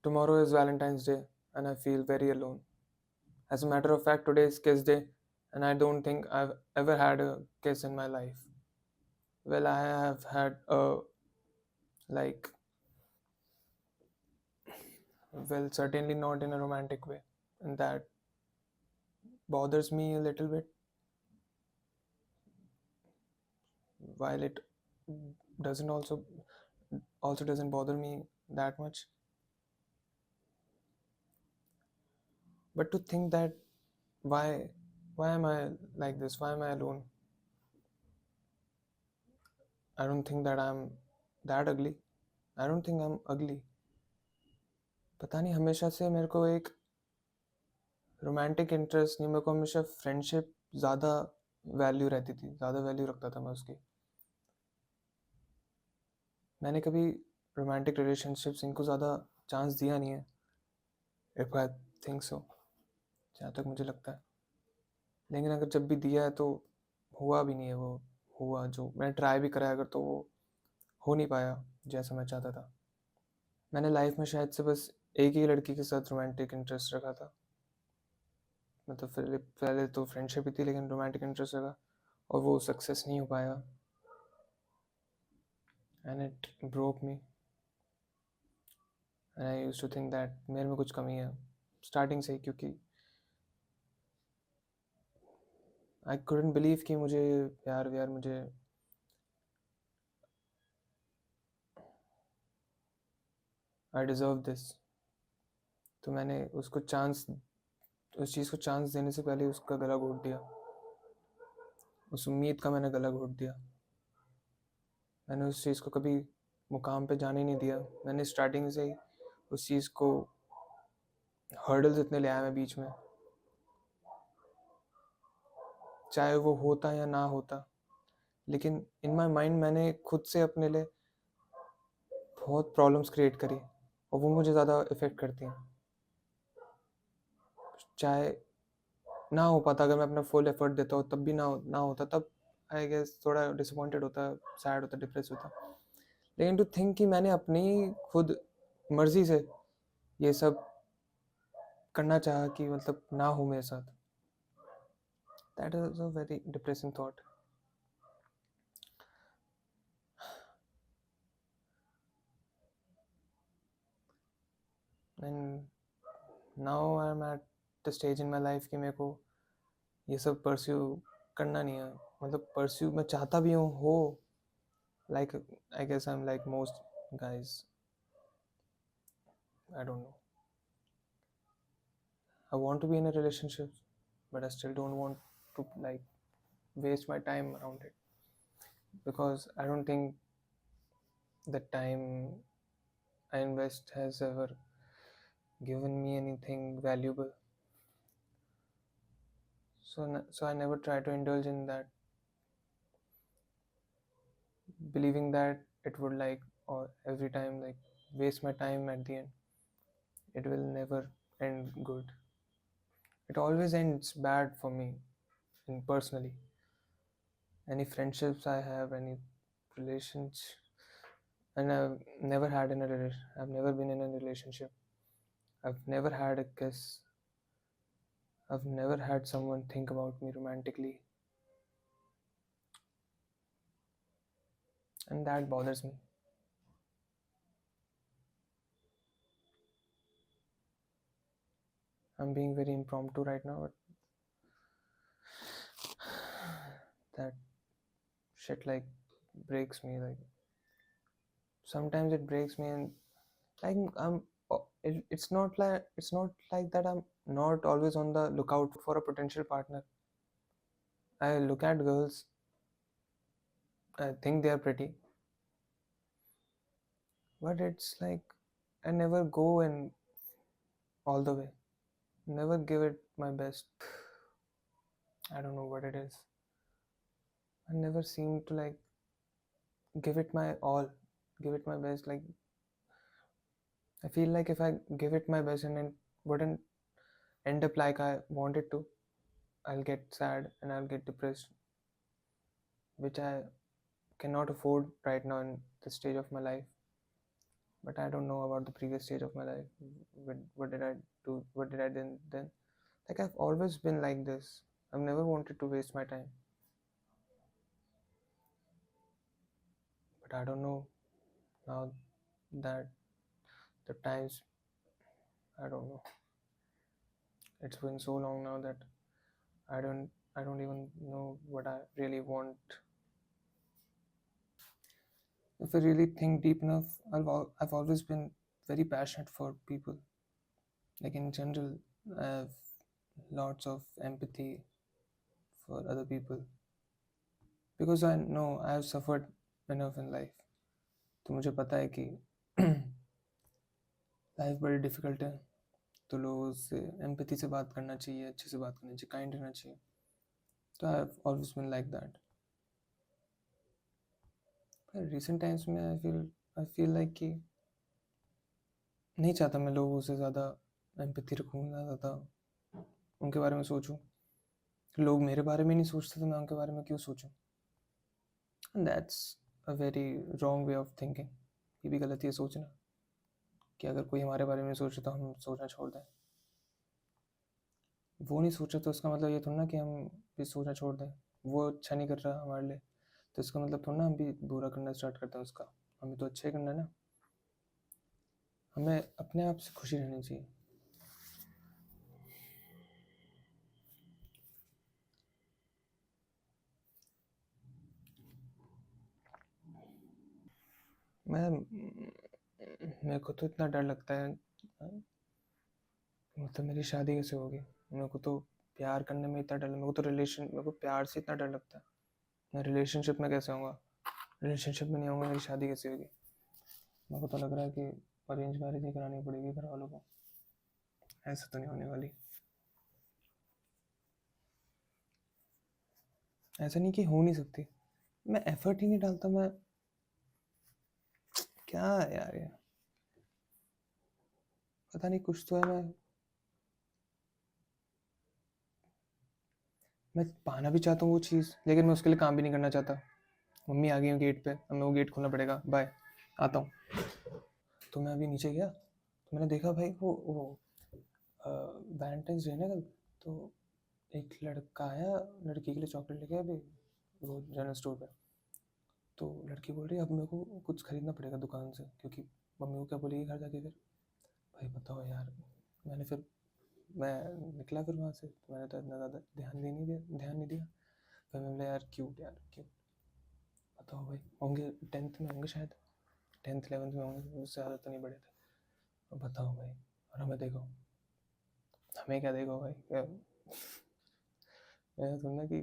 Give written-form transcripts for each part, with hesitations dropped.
Tomorrow is Valentine's Day and I feel very alone. As a matter of fact, today is Kiss Day and I don't think I've ever had a kiss in my life. Well, I have had a, like, well, certainly not in a romantic way. And that bothers me a little bit, while it doesn't also doesn't bother me that much. But to think that why why am I like this? Why am I alone? I don't think that I'm that ugly. I don't think I'm ugly. पता नहीं, हमेशा से मेरे को एक romantic interest नहीं, मेरे को हमेशा फ्रेंडशिप ज़्यादा वैल्यू रहती थी, ज़्यादा वैल्यू रखता था मैं उसकी। मैंने कभी रोमांटिक रिलेशनशिप्स इनको ज़्यादा चांस दिया नहीं है, इफ आई थिंक सो, जहाँ तक मुझे लगता है। लेकिन अगर जब भी दिया है तो हुआ भी नहीं है वो, हुआ जो मैंने ट्राई भी करा है अगर, तो वो हो नहीं पाया जैसा मैं चाहता था। मैंने लाइफ में शायद से बस एक ही लड़की के साथ रोमांटिक इंटरेस्ट रखा था। मतलब पहले तो फ्रेंडशिप ही थी, लेकिन रोमांटिक इंटरेस्ट रखा और वो सक्सेस नहीं हो पाया and it broke me and I used to think that मेरे में कुछ कमी है स्टार्टिंग से ही, क्योंकि आई कुडंट बिलीव कि मुझे प्यार मुझे आई डिज़र्व दिस। तो मैंने उसको चांस, उस चीज़ को चांस देने से पहले उसका गला घोट दिया, उस उम्मीद का मैंने गला घोट दिया। मैंने उस चीज़ को कभी मुकाम पे जाने नहीं दिया। मैंने स्टार्टिंग से ही उस चीज़ को हर्डल्स इतने ले आया मैं बीच में, चाहे वो होता या ना होता। लेकिन इन माई माइंड मैंने खुद से अपने लिए बहुत प्रॉब्लम्स क्रिएट करी और वो मुझे ज़्यादा इफ़ेक्ट करती हैं। चाहे ना हो पाता, अगर मैं अपना फुल एफर्ट देता हूँ तब भी ना होता, तब आई गेस थोड़ा डिसअपॉइंटेड होता, सैड होता, डिप्रेस होता। लेकिन टू थिंक कि मैंने अपनी खुद मर्जी से ये सब करना चाहा कि मतलब ना हो मेरे साथ, that is a very depressing thought. And now I am at the stage in my life कि मेरे को ये सब परस्यू करना नहीं है। मतलब परस्यू मैं चाहता भी हूँ हो, like I guess I am like most guys, I don't know, I want to be in a relationship, but I still don't want to like waste my time around it, because I don't think the time I invest has ever given me anything valuable. So I never try to indulge in that, believing that it would like, or every time like waste my time at the end. It will never end good. It always ends bad for me, in personally. Any friendships I have, any relations, and I've never been in a relationship. I've never had a kiss. I've never had someone think about me romantically, and that bothers me. I'm being very impromptu right now, but that shit like breaks me. Like sometimes it breaks me, and like it's not like that I'm not always on the lookout for a potential partner. I look at girls, I think they are pretty, but it's like I never go in all the way. Never give it my best. I don't know what it is. I never seem to like give it my all, give it my best. Like I feel like if I give it my best and it wouldn't end up like I want it to, I'll get sad and I'll get depressed, which I cannot afford right now in this stage of my life. but I don't know about the previous stage of my life. What did I do? What did I then? Like, I've always been like this. I've never wanted to waste my time, but I don't know now that the times, I don't know. It's been so long now that I don't even know what I really want. If I really think deep enough, I've always been very passionate for people. Like, in general, I have lots of empathy for other people because I know I have suffered enough in life. तो मुझे पता है कि life बड़ी difficult है, तो लोगों से एम्पैथी से बात करना चाहिए, अच्छे से बात करनी चाहिए, काइंड रहना चाहिए. तो I have always been like that. पर रिसेंट टाइम्स में आई फील लाइक कि नहीं चाहता मैं लोगों से ज़्यादा एम्पैथी रखूँ, ज़्यादा उनके बारे में सोचूं. लोग मेरे बारे में नहीं सोचते तो मैं उनके बारे में क्यों सोचूं? And that's a very wrong way of thinking. ये भी गलती है सोचना कि अगर कोई हमारे बारे में सोचे तो हम सोचना छोड़ दें. वो नहीं सोचा तो उसका मतलब ये थोड़ा ना कि हम भी सोचना छोड़ दें. वो अच्छा नहीं कर रहा हमारे लिए तो इसका मतलब थोड़ा ना हम भी बुरा करना स्टार्ट करते हैं उसका. हमें तो अच्छा ही करना है ना. हमें अपने आप से खुशी रहनी चाहिए. मेरे को तो इतना डर लगता है, मतलब मेरी शादी कैसे होगी? मेरे को तो प्यार करने में इतना डर, मेरे को प्यार से इतना डर लगता है. मैं रिलेशनशिप में कैसे होऊंगा? रिलेशनशिप में नहीं होऊंगा, मेरी शादी कैसे होगी? मेरे को तो लग रहा है कि अरेंज मैरिज ही करानी पड़ेगी घर वालों को. ऐसा तो नहीं होने वाली. ऐसा नहीं कि हो नहीं सकती. मैं एफर्ट ही नहीं डालता. मैं क्या है यार ये, पता नहीं कुछ तो है. मैं पाना भी चाहता हूँ वो चीज़, लेकिन मैं उसके लिए काम भी नहीं करना चाहता. मम्मी आ गई है गेट पे, अब मैं वो गेट खोलना पड़ेगा. बाय, आता हूँ. तो मैं अभी नीचे गया तो मैंने देखा भाई वो वैलेंटाइंस डे ना कल, तो एक लड़का आया लड़की के लिए चॉकलेट लेके अभी वो जनरल स्टोर पे. तो लड़की बोल रही है अब मेरे को कुछ खरीदना पड़ेगा दुकान से, क्योंकि मम्मी को क्या बोलेगी घर जाके. फिर भाई बताओ यार, मैं निकला फिर वहाँ से, तो मैंने तो इतना ज़्यादा ध्यान नहीं दिया. फिर मैंने बोला यार क्यूट, बताओ भाई. होंगे 10th में होंगे शायद, 10th 11th में होंगे, उससे ज़्यादा तो नहीं बड़े थे. अब बताओ भाई, और हमें देखो, हमें क्या देखो भाई, क्या मैं सुनना कि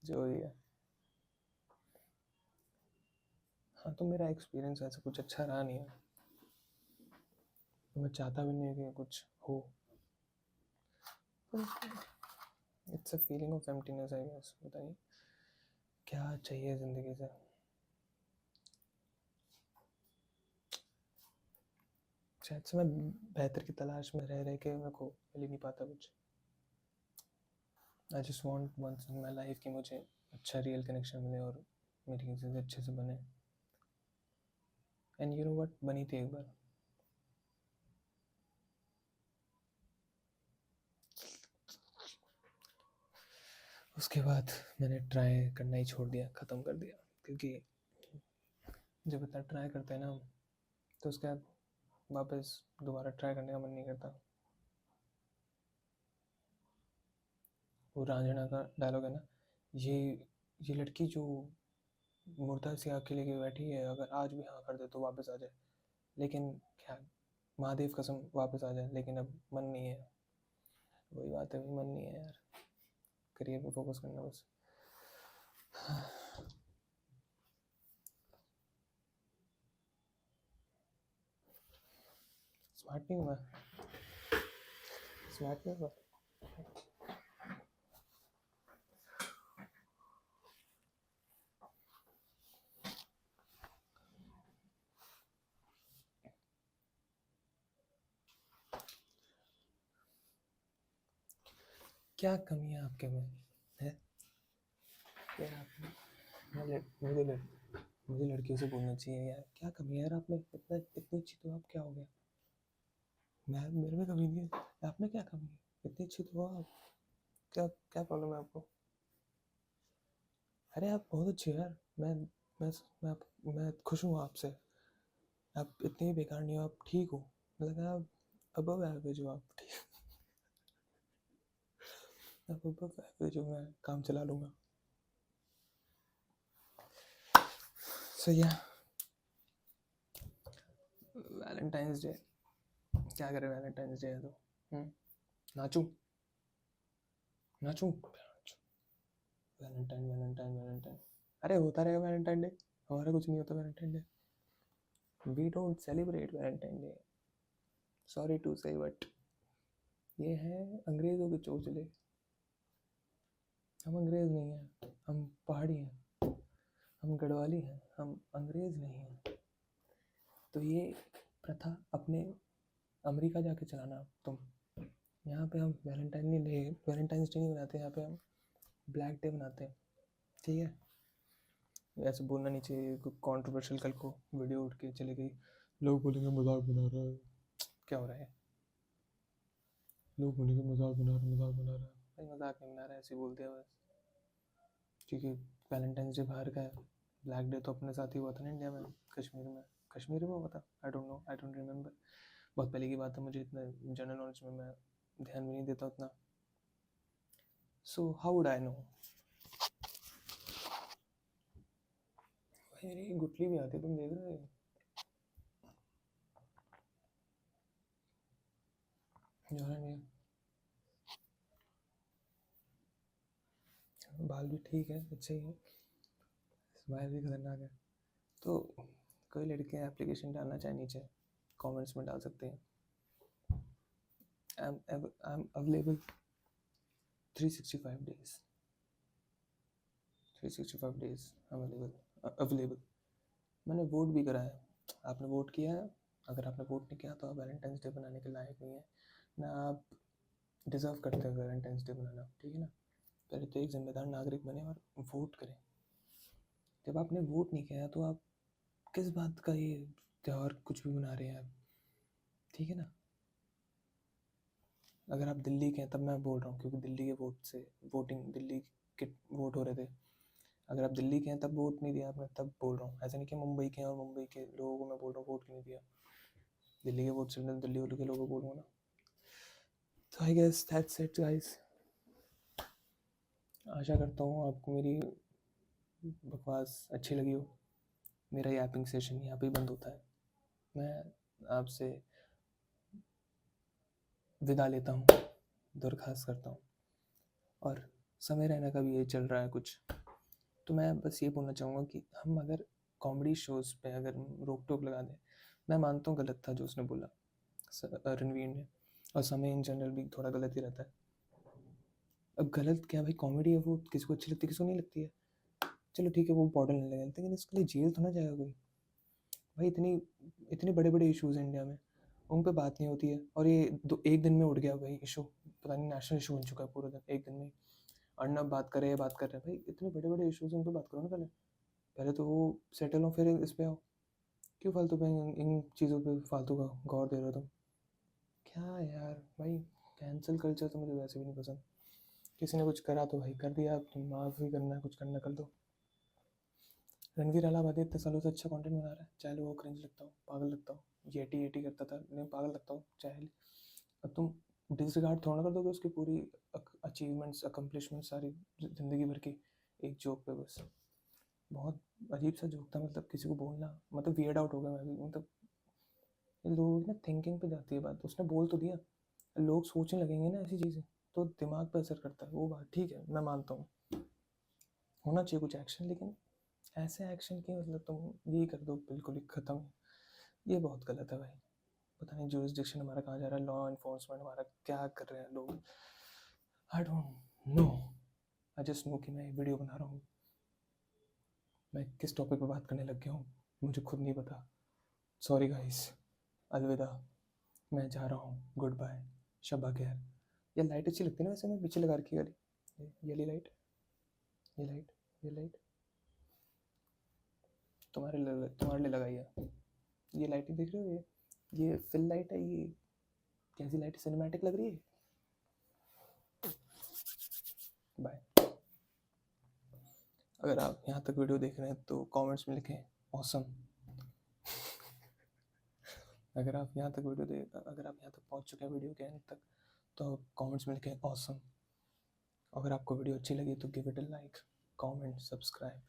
जो ही है. हाँ, तो मेरा एक्सपीरियंस ऐसा कुछ अच्छा रहा नहीं है, तो मैं चाहता भी नहीं कि कुछ हो. It's a feeling of emptiness I guess. पता नहीं क्या चाहिए ज़िंदगी से. शायद से मैं बेहतर की तलाश में रह के मेरे को मिल ही नहीं पाता कुछ. I just want once in my life कि मुझे अच्छा रियल कनेक्शन मिले और मेरी चीज़ें अच्छे से बने. एंड यू नो व्हाट, बनी थी एक बार. उसके बाद मैंने ट्राई करना ही छोड़ दिया, ख़त्म कर दिया. क्योंकि जब इतना ट्राई करते हैं ना हम, तो उसके बाद वापस दोबारा ट्राई करने का मन नहीं करता. वो रांझना का डायलॉग है ना, ये लड़की जो मुर्दा से आके लेके बैठी है, अगर आज भी हाँ कर दे तो वापस आ जाए. लेकिन क्या, महादेव कसम वापस आ जाए, लेकिन अब मन नहीं है. वही बात है, मन नहीं है यार. करियर पे फोकस करना बस. स्मार्ट नहीं हूँ मैं, स्मार्ट नहीं हुआ. क्या कमी है आपके में है? क्या मुझे मुझे लड़कियों से बोलना चाहिए यार, क्या कमी है यार आप में, इतना इतनी अच्छी तो आप, क्या हो गया? मैं, मेरे में कमी नहीं है, आप में क्या कमी है? इतनी अच्छी तो हो आप, क्या क्या प्रॉब्लम है आपको? अरे आप बहुत अच्छे हो यार, मैं मैं मैं खुश हूँ आपसे। आप इतने ही बेकार नहीं हो, आप ठीक हो, मतलब आप अबव एवरेज हो, आप ठीक, आप अबव एवरेज हो, मैं काम चला लूँगा। सो या वैलेंटाइंस डे, क्या करें वैलेंटाइंस डे है तो? नाचूं नाचूं वैलेंटाइन वैलेंटाइन वैलेंटाइन, अरे होता रहेगा वैलेंटाइन डे, हमारा कुछ नहीं होता valentine day, we don't celebrate valentine day, sorry to say but ये है अंग्रेज़ों के चोचले, हम अंग्रेज़ नहीं हैं, हम पहाड़ी हैं, हम गढ़वाली हैं, हम अंग्रेज़ नहीं हैं। तो ये प्रथा अपने अमेरिका जाके चलाना तुम, यहाँ पे हम वैलेंटाइन डे, वैलेंटाइंस डे नहीं मनाते, यहाँ पे हम ब्लैक डे मनाते हैं, ठीक है? ऐसे बोलना नहीं चाहिए, कंट्रोवर्शियल कल को वीडियो उठ के चले गई, लोग बोलेंगे मजाक बना रहा है, क्या हो रहा है, लोग बोलेंगे मजाक बना रहा है, मजाक बना रहा है, भाई मजाक नहीं बना रहा है, ऐसे बोल दिया बस, क्योंकि वैलेंटाइंस डे बाहर का है, ब्लैक डे तो अपने साथ ही हुआ था ना इंडिया में, कश्मीर में, कश्मीर में हुआ था, आई don't know, I don't remember, बहुत पहले की बात है, मुझे इतना जनरल नॉलेज में मैं ध्यान भी नहीं देता उतना, so how would I know. भाई मेरी गुटली भी आती है, तुम देख रहे हो? जरा नहीं, बाल भी ठीक है, अच्छे ही है, स्माइल भी खतरनाक है। तो कोई लड़के एप्लीकेशन डालना चाहे नीचे कमेंट्स में डाल सकते हैं, I am available 365 days, 365 days available. मैंने वोट भी करा है, आपने वोट किया है? अगर आपने वोट नहीं किया तो आप वैलेंटाइंस डे बनाने के लायक नहीं है ना, आप डिज़र्व करते हो वैलेंटाइंस डे बनाना, ठीक है ना? पहले तो एक जिम्मेदार नागरिक बने और वोट करें। जब आपने वोट नहीं किया तो आप किस बात का ये त्यौहार कुछ भी मना रहे हैं आप, ठीक है ना? अगर आप दिल्ली के हैं तब मैं बोल रहा हूँ, क्योंकि दिल्ली के वोट से, वोटिंग दिल्ली के वोट हो रहे थे, अगर आप दिल्ली के हैं तब वोट नहीं दिया आपने, तब बोल रहा हूँ, ऐसा नहीं कि मुंबई के हैं और मुंबई के लोगों को मैं बोल रहा हूँ वोट क्यों नहीं दिया, दिल्ली के वोट से दिल्ली वालों के लोगों को बोलूँगा ना। तो I guess that's it guys, आशा करता हूँ आपको मेरी बकवास अच्छी लगी हो। मेरा यापिंग सेशन यहाँ पे ही बंद होता है, मैं आपसे विदा लेता हूँ, दरख्वास्त करता हूँ, और समय रहना का भी ये चल रहा है कुछ, तो मैं बस ये बोलना चाहूँगा कि हम अगर कॉमेडी शोज़ पे अगर रोक टोक लगा दें, मैं मानता हूँ गलत था जो उसने बोला रणवीर ने, और समय इन जनरल भी थोड़ा गलत ही रहता है। अब गलत क्या भाई, कॉमेडी है वो, किसी को अच्छी लगती है, किसी को नहीं लगती है, चलो ठीक है वो बॉर्डर नहीं लगा, लेकिन इसके लिए जेल तो ना जाएगा कोई भाई, इतनी इतने बड़े बड़े इशूज़ हैं इंडिया में, उन पे बात नहीं होती है, और ये एक दिन में उठ गया भाई इशू, पता नहीं नेशनल इशू बन चुका है पूरा दिन, एक दिन में। अर्नब बात कर रहे हैं, बात कर रहे हैं, भाई इतने बड़े बड़े इशूज़ हैं, उन पर बात करो ना पहले, पहले तो वो सेटल हो फिर इस पे आओ, क्यों फालतू पे इन चीज़ों पे फालतू का गौर दे रहे हो तुम? क्या यार भाई, कैंसिल कल्चर तो मुझे वैसे भी नहीं पसंद, किसी ने कुछ करा तो भाई कर दिया, अब तुम माफ़ी करना है, कुछ करना कर दो। रणवीर अलाहाबादी इतने सालों से अच्छा कंटेंट बना रहा है, चाहे लोगों को क्रिंज लगता हो, पागल लगता हो, येटी येटी करता था, नहीं पागल लगता हो चाहे, अब तुम डिसरिगार्ड थोड़ा ना कर दोगे उसकी पूरी अचीवमेंट्स, अकम्पलिशमेंट सारी ज़िंदगी भर की, एक जोक पे बस। बहुत अजीब सा जोक था, मतलब किसी को बोलना, मतलब वियर्ड आउट हो गया मैं भी, मतलब लोगों की ना थिंकिंग पे जाती है बात, उसने बोल तो दिया, लोग सोचने लगेंगे ना ऐसी चीज़ें, तो दिमाग पर असर करता है, वो बात ठीक है, मैं मानता हूँ होना चाहिए कुछ एक्शन, लेकिन ऐसे एक्शन की मतलब तुम यही कर दो बिल्कुल ही ख़त्म, ये बहुत गलत है भाई। पता नहीं जुरिस्डिक्शन हमारा कहाँ जा रहा है, लॉ इन्फोर्समेंट हमारा क्या कर रहे हैं लोग, I don't know, I just know कि मैं वीडियो बना रहा हूँ, मैं किस टॉपिक पे बात करने लग गया हूँ मुझे खुद नहीं पता, सॉरी गाइस, अलविदा, मैं जा रहा हूँ, गुड बाय, शब्बा खैर। ये लाइट अच्छी लगती है ना वैसे, मैं पीछे लगा रखी वाली, ये लाइट, ये लाइट, ये लाइट, तुम्हारे लिए लगाई है। ये लाइटिंग देख रहे हो, ये फिल लाइट है, ये कैसी लाइट, सिनेमैटिक लग रही है। बाय। अगर आप यहाँ तक वीडियो देख रहे हैं तो कमेंट्स में लिखें ऑसम। अगर आप यहाँ तक पहुँच चुके हैं वीडियो के एंड तक तो कमेंट्स में लिखें ऑसम। अगर आपको वीडियो अच्छी लगी तो give it a like, comment, subscribe,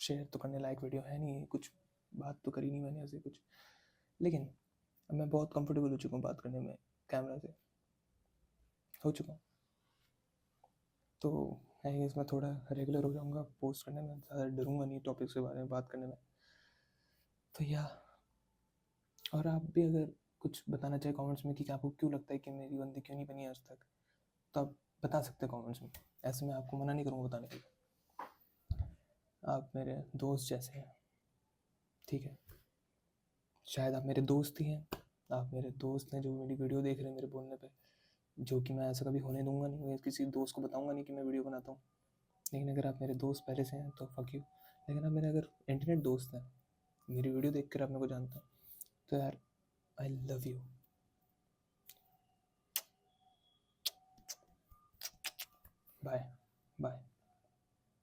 share तो करने लायक वीडियो है नहीं, कुछ बात तो करी नहीं मैंने ऐसे कुछ, लेकिन अब मैं बहुत कंफर्टेबल हो चुका हूँ बात करने में, कैमरा से हो चुका हूँ, तो मैं इसमें थोड़ा रेगुलर हो जाऊँगा पोस्ट करने में, ज़्यादा डरूंगा नहीं टॉपिक्स के बारे में बात करने में। तो या और आप भी अगर कुछ बताना चाहे कमेंट्स में कि आपको क्यों लगता है कि मेरी बंदी क्यों नहीं बनी आज तक, तो आप बता सकते हैं कमेंट्स में, ऐसे मैं आपको मना नहीं करूँगा बताने के लिए। आप मेरे दोस्त जैसे हैं, ठीक है, शायद आप मेरे दोस्त ही हैं, आप मेरे दोस्त हैं जो मेरी वीडियो देख रहे हैं मेरे बोलने पे, जो कि मैं ऐसा कभी होने दूंगा नहीं, मैं किसी दोस्त को बताऊंगा नहीं कि मैं वीडियो बनाता हूँ। लेकिन अगर आप मेरे दोस्त पहले से हैं तो फक यू। लेकिन आप मेरे अगर इंटरनेट दोस्त हैं, मेरी वीडियो देख कर आप मेरे को जानते हैं, तो यार I love you. Bye bye.